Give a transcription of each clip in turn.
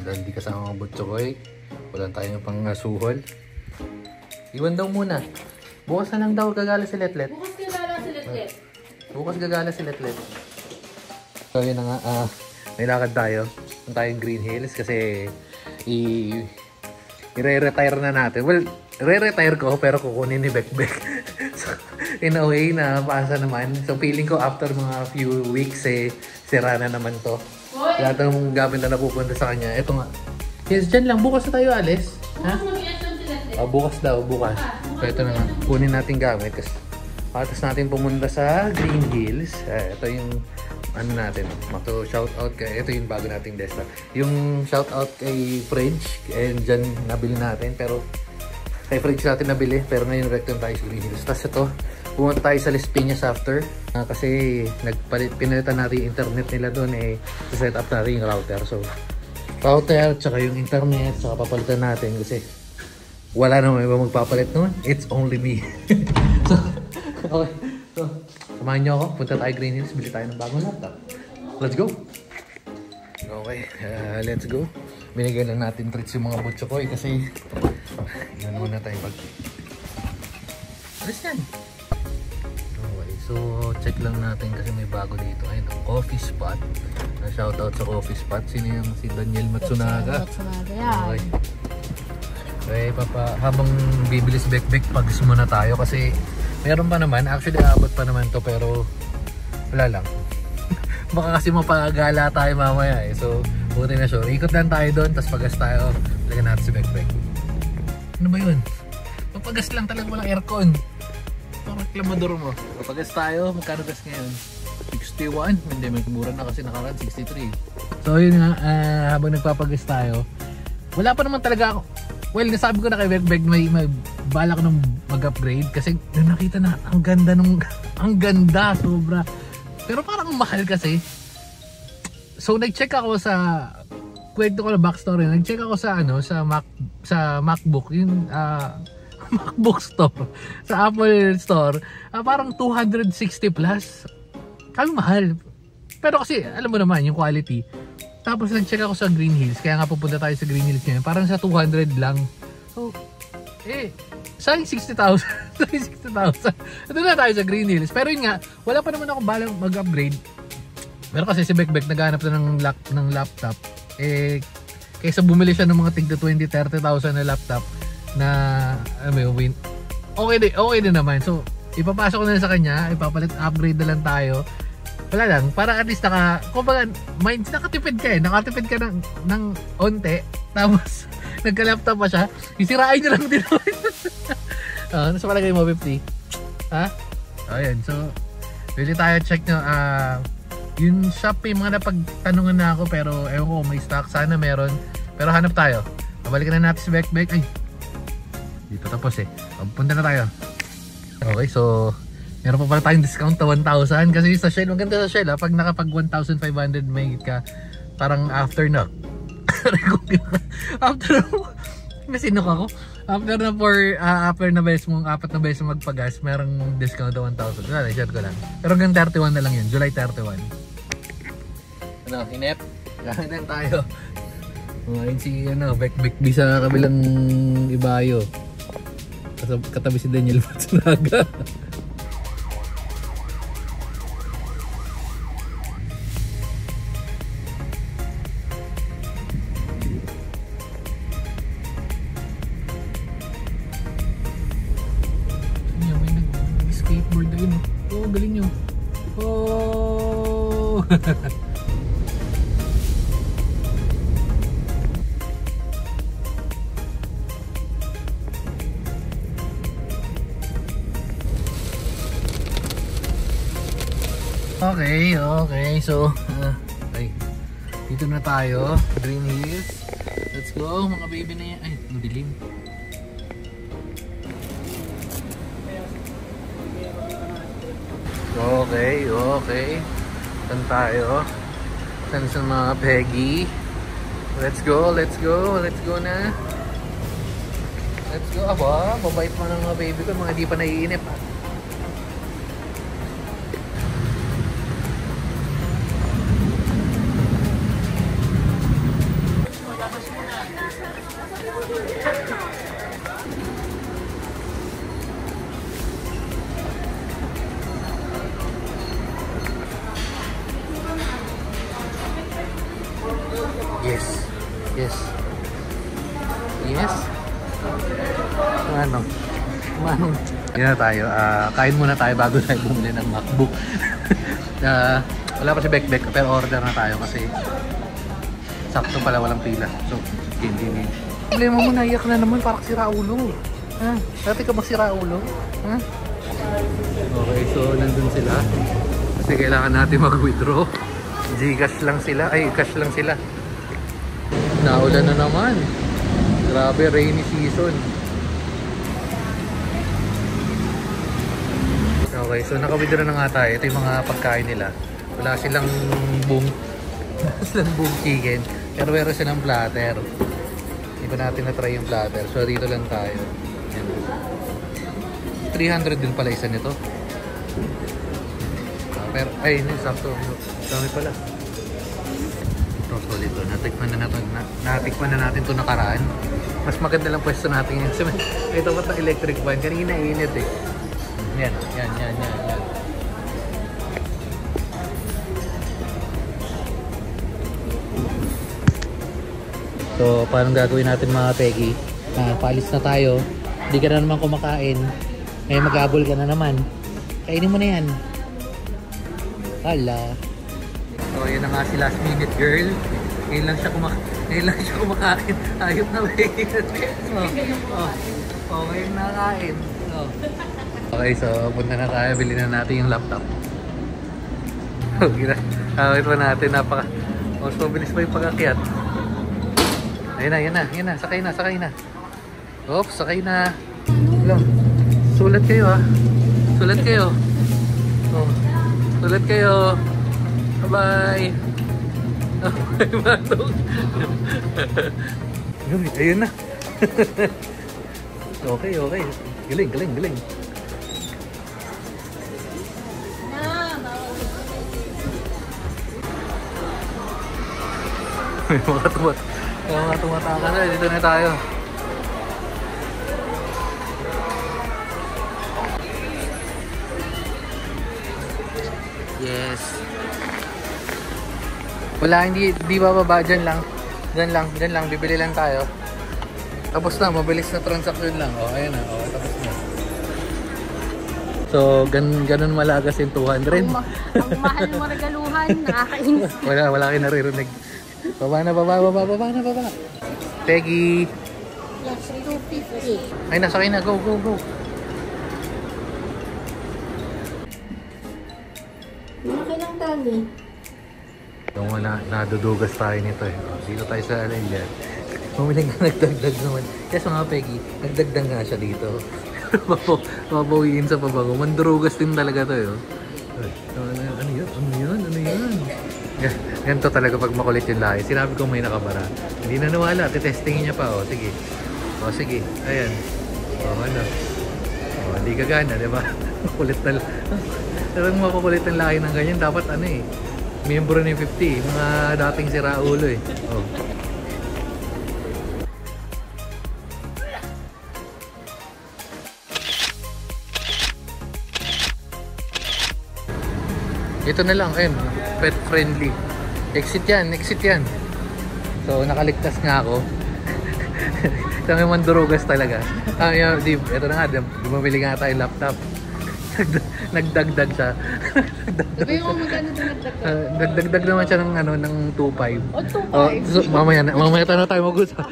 dahil di kasama mga butchokoy. Wala tayong pang suhol. Iwan daw muna. Bukas na lang daw gagala si Letlet. Bukas gagala si Letlet. Bukas gagala si Letlet. So yun na nga, may lakad tayo. Punta tayong Green Hills kasi i-re-retire na natin. Well, re-retire ko pero kukunin ni Bekbek. So, in a way na paasa naman. So feeling ko after mga few weeks sira na naman to. Lahat ng gamit na napupunta sa kanya. Ito nga. Yes, dyan lang. Bukas na tayo alis. Bukas mag-i-SM si Letlet. Bukas daw, bukas. So ito na nga. Kunin natin gamit kasi patas natin pumunta sa Green Hills. Ito yung ano natin. Mato shoutout kay ito yung bago nating desktop. Yung shoutout kay French and dyan nabili natin pero kay French natin nabili pero ngayon return tayo sa Green Hills. Tapos ito, pumunta tayo sa Las Piñas after kasi pinalitan natin yung internet nila doon set up natin yung router. So router, tsaka yung internet, tsaka papalitan natin kasi wala naman iba magpapalit noon. It's only me. So, okay. So, samahan nyo ako. Punta tayo Green Hills. Bili tayo ng bagong laptop. Let's go! Okay. Let's go. Binigay lang natin treats yung mga butchokoy kasi yun muna tayo pag... Alis yan! Okay. So, check lang natin kasi may bago dito. Ayun, coffee spot. Shoutout sa coffee spot. Sino yung si Daniel Matsunaga? Matsunaga yan. Okay. Okay, habang bibilis Bekbek, pag muna tayo kasi meron pa naman, actually abot pa naman to pero wala lang. Baka kasi mapagala tayo mamaya so buti na sure. Ikot lang tayo doon, tapos pagas tayo, talaga natin si Bekbek. Ano ba yun? Papagas lang talaga, walang aircon. Parang reklamador mo. Papagas tayo, magkano gas ngayon? 61? Hindi, may kumura na kasi nakaraan 63. So yun nga, habang nagpapagas tayo, wala pa naman talaga ako. Well, nasabi ko na kay Bekbek may bala ko nung mag-upgrade kasi nung nakita na ang ganda ang ganda sobra. Pero parang mahal kasi. So nag-check ako sa kwento ko na backstory. Nag-check ako sa sa MacBook, yung MacBook Store, sa Apple Store, parang 260 plus. Kami mahal. Pero kasi alam mo naman yung quality. Tapos nag-check ako sa Green Hills, kaya nga pupunta tayo sa Green Hills ngayon. Parang sa 200 lang. So, sayang 60,000. Sayang 60,000. Ito na tayo sa Green Hills. Pero yun nga, wala pa naman ako balang mag-upgrade. Pero kasi si Bekbek naghanap na ng laptop. Kaysa bumili siya ng mga tigda 20-30,000 na laptop na, okay din naman. So, ipapasok ko na sa kanya, upgrade na lang tayo. Wala lang, para at least kumbaga, nakatipid ka nakatipid ka ng onte, tapos nagka-laptop pa siya, isirain nyo lang din. Nasa palagay mo, 50? Ha? Ayan, so, pwede tayo check nyo, yung Shopee, mga napagtanungan na ako, pero ewan ko, may stock, sana meron, pero hanap tayo. Pabalikan na natin si Bekbek. Ay, dito tapos punta na tayo. Okay, so, meron pa pala tayong discount na 1,000 kasi sa Shell, maganda sa Shell pag nakapag 1,500 may ka, parang after na nasinok ako after na beses mong 4 na beses magpagas, merong discount na 1,000. Wala, i-share ko lang, pero hanggang 31 na lang yun, July 31. Inep gano'n tayo ngayon si Bekbek sa kabilang ibayo, katabi si Daniel Matsunaga. Skateboard na yun. Oh, galing nyo. Oh! Okay. So, dito na tayo. Green Hills. Let's go, mga baby na yan. Ay, madilim. Okay. Saan tayo? Saan sa mga Peggy? Let's go na. Let's go. Aba, babait mo ng mga baby ko. Mga di pa naiinip. Yes. Yes. Manong. Manong. Yan na tayo. Kain muna tayo bago tayo bumili ng MacBook. Wala pa si Bekbek pero order na tayo kasi sakto pala walang pila. So, hindi. Problema mo, naiyak na naman, parang sira ulo. Ha? Dati ka bang sira ulo? Ha? Okay, so nandun sila. Kasi kailangan natin mag-withdraw. Gcash lang sila. Ay, cash lang sila. Naulan na naman. Grabe, rainy season. Okay, so naka-withdraw na nga tayo. Ito yung mga pagkain nila. Wala silang buong chicken. Pero meron silang platter. Hindi pa natin na-try yung platter. So dito lang tayo. Yan. 300 din pala isa nito. Pero, ay, hindi, sakto. Dami pala. Ito, solid ito. Natikman na natin ito nakaraan. Mas maganda lang pwesto natin yan. Ito ba't ng electric fan? Kanina init eh. Yan. So, paano gagawin natin mga Peggy? Paalis na tayo. Hindi ka na naman kumakain. Ngayon mag-abol ka na naman. Kainin mo na yan. Hala. So, yun na nga si last minute girl. Ngayon lang siya kumakain. Ayop na Peggy. Ngayon nakain. Okay, so punta na tayo. Bilhin na natin yung laptop. Ito natin. Mas mabilis pa yung pag-akyat. Ayun na. Sakay na. Oops, sakay na. Sulat kayo ah. Sulat kayo. Sulat kayo. Bye-bye. Manong. Ayun na. Okay. Galing. May mga tumataka na. Dito na tayo. Yes. Wala, hindi bababa. Dyan lang. Bibili lang tayo. Tapos na. Mabilis na transaction lang. Ayan na. Tapos na. So, ganun malagas yung 200. Ang mahal mo regaluhan. Nakakainis. Wala kayo naririnig. Baba na. Peggy. Yes, 250. Ay, nasakay na. Go. Laki ng tali. Yung nadudugas tayo nito eh. Dito tayo sa Alaya. Pumiling ka nagdagdag naman. Yes, mga Peggy, nagdagdag nga siya dito. Mabawiin sa pabango. Mandurugas din talaga to eh. Ano yan? Ganito talaga pag makulit yung lahi. Sinabi ko may nakabara. Hindi na nawala. Titestingin niya pa. Sige. Ayan. Ano? Hindi ka gana, diba? Makulit na lang. Pero makukulit ang lahi ng ganyan. Dapat ano eh. Miyembro ni 50. Mga dating siraulo eh. Ito na lang, ayun, pet friendly. Exit yan. So, nakaligtas nga ako. Kami mandurugas talaga. Ito na nga, bumili nga tayo laptop. Nagdagdag siya. Sabi mo magkano din nagdagdag? Nagdagdag naman siya ng 2.5. So, mamaya tayo mag-usap.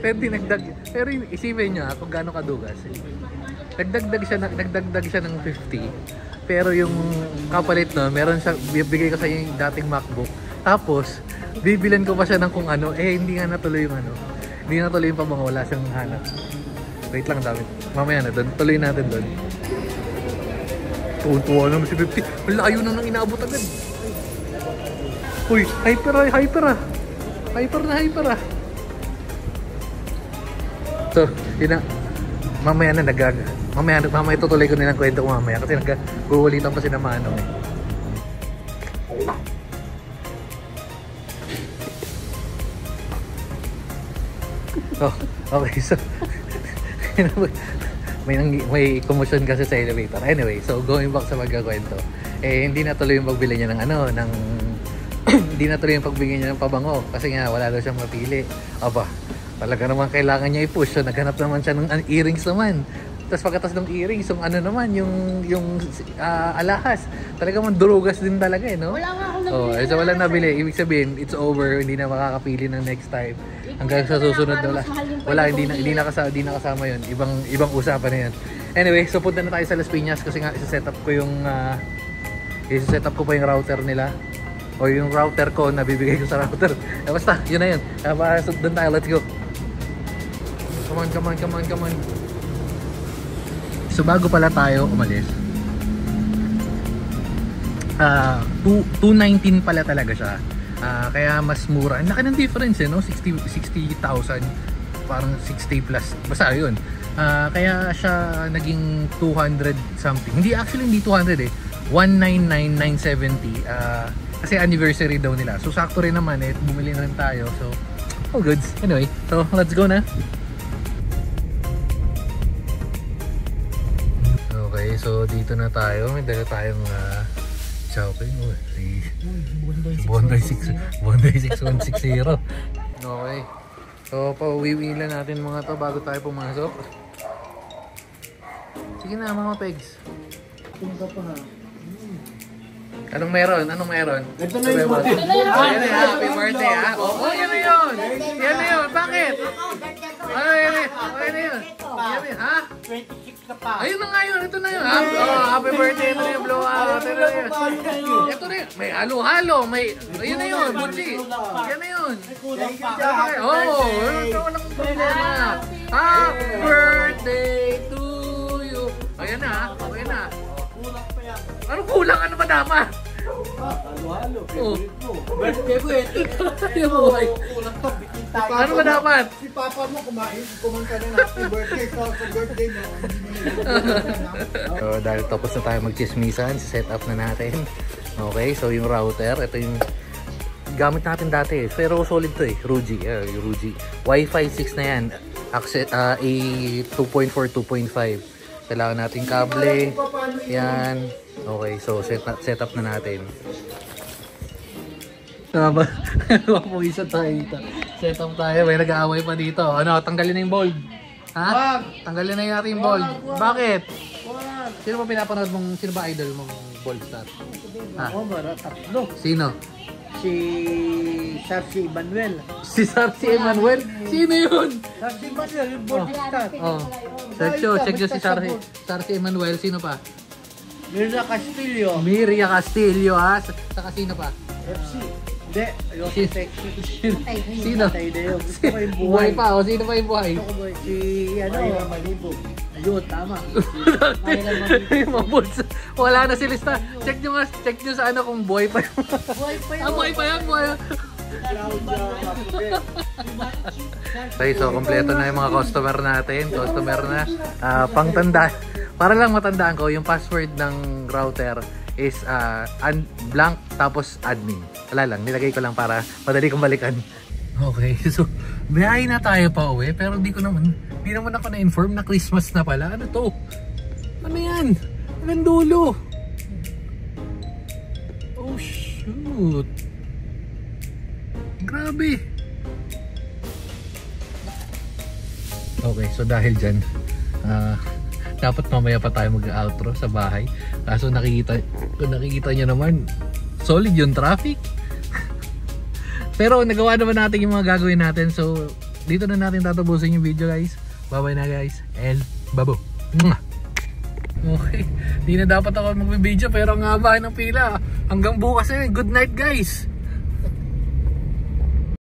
Pero dinagdag. Pero isipin nyo kung gaano kadugas. Nagdagdag siya ng 50. Pero yung kapalit meron siya, bibigay ko sa yung dating MacBook. Tapos, bibilan ko pa siya ng kung ano. Hindi nga natuloy yung Hindi natuloy yung pabango. Wala siyang hanap. Wait lang, David. Mamaya na doon. Tuloy natin doon. Tuwan naman si 50. Ang layo na nang inaabot agad. Uy, hyper ah. So, yun na. Mamaya tutuloy ko nilang kwento ko mamaya kasi nagkukulitan pa si na Manong eh. Okay, so may commotion kasi sa elevator. Anyway, so going back sa magkakwento. Hindi natuloy yung pagbili niya ng hindi na tuloy yung pagbigay niya ng pabango kasi nga wala daw siyang mapili. Aba, talaga naman kailangan niya i-push. So naghanap naman siya ng earrings naman. Tapos pagkatas ng earrings, yung ano naman, yung alahas. Talaga man durugas din talaga eh, no? Wala nga akong nabili. So wala nabili. Ibig sabihin, it's over. Hindi na makakapili ng next time. Hanggang sa susunod na wala. Hindi na kasama yun. Ibang usapan na yan. Anyway, so punta na tayo sa Las Piñas kasi nga isa-set up ko pa yung router nila. O yung router ko, nabibigay ko sa router. Basta, yun na yun. So, doon tayo, let's go. Come on. So bago pala tayo umalis, 219 pala talaga siya. Kaya mas mura. Ang laki ng difference eh, no? 60,000 parang 60 plus. Basta yun. Kaya siya naging 200 something. Hindi 200 eh. 199,970. Kasi anniversary daw nila. So sakto rin naman eh. Bumili na rin tayo. So all goods. Anyway, so let's go na. Okay, so dito na tayo. May dala tayong shopping. Bondi 6160. Okay. So pauwi-uwi lang natin mga to bago tayo pumasok. Sige na mga pegs. Punta pa ha. Anong meron? Ito na yung birthday. Happy birthday ha? Oo, yan na yun. Bakit? Ano yan yun? Ha? 26 ka pa. Ayun na nga yun. Ito na yun. Happy birthday. Ito na yung blowout. Ito na yun. May halo-halo. Ayun na yun. Butchi. Yan na yun. Kulang pa. Ito walang problema. Happy birthday to you. Ayan na. Kulang pa yan. Ano kulang? Ano ba dapat? Halo-halo. Favorite mo. Birthday ko ito. Yung buhay. Kulang to. Bikin tayo. Ano ba dapat? Si Papa mo kumanta ng happy birthday. Sa birthday mo. So dahil tapos na tayo magchismisan, set up na natin. Okay, so yung router, ito yung gamit natin dati. Pero solid to eh, Ruji. Yung Ruji. Wi-Fi 6 na yan. Access, A 2.4, 2.5. Kailangan natin kable. Yan. Okay, so set up na natin. Tama. Isa tayo dito. Set up tayo. May nag-aaway pa dito. Ano, tanggalin na yung bulb. Ha? Tanggalin na natin yung bulb. Bakit? Sino ba pinapanood mong, sino ba idol mong bulb star? Ako ba? Tatlo. Sino? Si Sarsi Emanuel. Si Sarsi Emanuel? Sino yun? Sarsi Emanuel, yung birthday star. Oh. Check nyo si Sarsi Emanuel. Sino pa? Mirna Castillo. Miria Castillo ha. Saka sino pa? FC. Hindi. Ayoko sexy. Sino? Patay na yun. Gusto ko yung Buhay pa o? Sino pa yung buhay? Gusto ko ba si Mayra Malibog. Ayun, tama. Mabuls. Wala na si lista. Check nyo sa ano kung buhay pa yung... Buhay pa yun. Buhay pa yan. Okay, so kompleto na yung mga customer natin. Customer na. Pangtanda. Para lang matandaan ko, yung password ng router is blank tapos admin. Wala lang, nilagay ko lang para madali kong balikan. Okay, so biyahe na tayo pa uwi pero hindi naman ako na-inform na Christmas na pala. Ano to? Ano yan? Hanggang dulo. Oh shoot. Grabe. Okay, so dahil dyan, dapat mamaya pa tayo mag-outro sa bahay. Kaso kung nakikita nyo naman, solid yung traffic. Pero nagawa naman natin yung mga gagawin natin. So, dito na natin tatapusin yung video guys. Bye-bye na guys. And babo. Okay. Di na dapat ako mag-video pero ang haba ng pila. Hanggang bukas na. Good night guys.